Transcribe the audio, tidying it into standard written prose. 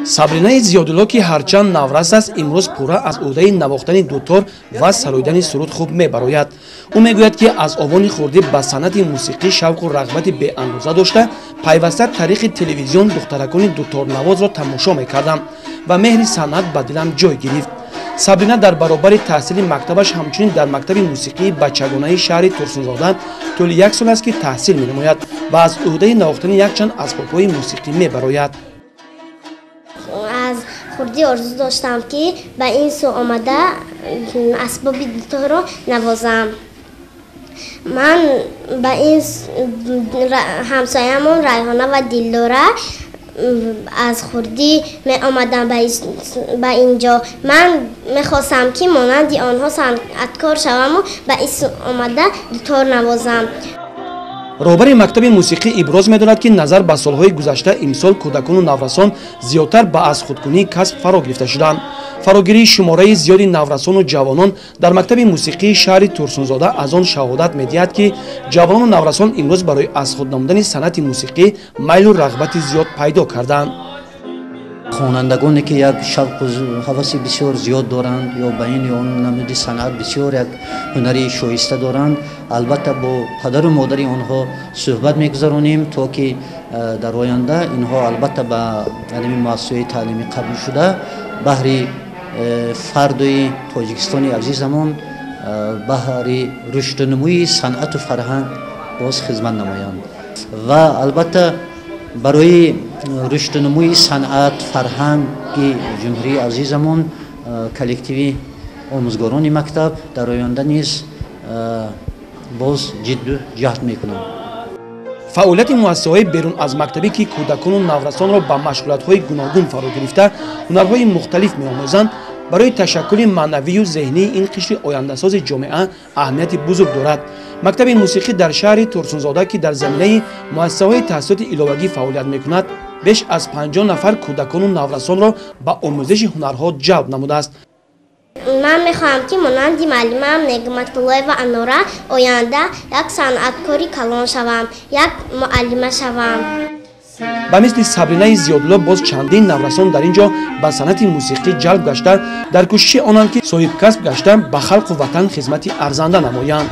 Сабринаи Зиёдулло ки ҳарчанд наврас аст, имрӯз пурра аз ӯҳдаи навохтани дутор ва сароидани суруд хуб мебарояд. Ӯ мегӯяд ки аз овони хурдӣ ба санъати мусиқӣ шавқу рағбати беандоза дошта, пайваста тариқи телевизион духтаракони дуторнавозро тамошо мекардам ва меҳри санъат ба дилам ҷой гирифт. Сабрина дар баробари таҳсили мактабаш ҳамчунин дар мактаби мусиқии бачагонаи шаҳри Турсунзода тӯли 1 сол аст ки таҳсил менамояд ва аз ӯҳдаи навохтани якчанд асбобҳои мусиқӣ мебарояд. از خردی آرزو داشتم که به این سو آمده اسباب دوتار رو نوازم. من به این همسایه‌مون ریحانه و دلدوره از خردی می آمدم به اینجا. من میخواستم که مانند آنها صنعتکار شوم و به این سو آمده دوتار نوازم. роҳбари мактаби мусиқӣ иброз медорад ки назар ба солҳои гузашта имсол кӯдакону наврасон зиёдтар ба аз худкунии касб фаро гирифта шуданд. фарогирии шумораи зиёди наврасону ҷавонон дар мактаби мусиқии шаҳри Турсунзода аз он шаҳодат медиҳад ки ҷавонону наврасон имрӯз барои аз худ намудани санъати мусиқӣ майлу рағбати зиёд пайдо карданд. خوانندگانی که یک شوق و هوس بسیار زیاد دارند یا به این یا اون نمودی صنعت بسیار یک هنری شایسته دارند، البته با پدر و مادر آنها صحبت میگذارونیم تا که در آینده اینها البته به علم مؤسسه تعلیمی قبول شده بهره فردای تاجیکستانی عزیزمون بهره رشد و نموی صنعت و فرهنگ باز خدمت نمایند و البته برای رشد و نموی صنعت فرهنگی جمهوری عزیزمون کلکتیوی آموزگاران مکتب در آینده نیز باز جد و جهد میکنند. فعالیت مؤسسه‌های بیرون از مکتبی که کودکان و نورسان را به مشغولات‌های گوناگون فرا گرفته هنرهای مختلف می‌آموزند برای تشکل معنوی و ذهنی این قشر آینده‌ساز جامعه اهمیت بزرگ دارد. مکتب موسیقی در شهر تورسونزاده که در زمینه مؤسسه‌های تحصیلات علاوگی فعالیت می‌کند بیش از 50 نفر کودکان و نورسان را به آموزش هنرها جلب نموده است. من میخواهم که مانند معلمم نعمت الله و انوره آینده یک صنعتکاری کلان شوم، یک معلمه شوم. به مثل سابرینای زیادالله باز چندین نورسان در اینجا به صنعت موسیقی جلب گشته در کوشش آنند که صاحب کسب گشته به خلق و وطن خدمت ارزنده نمایند.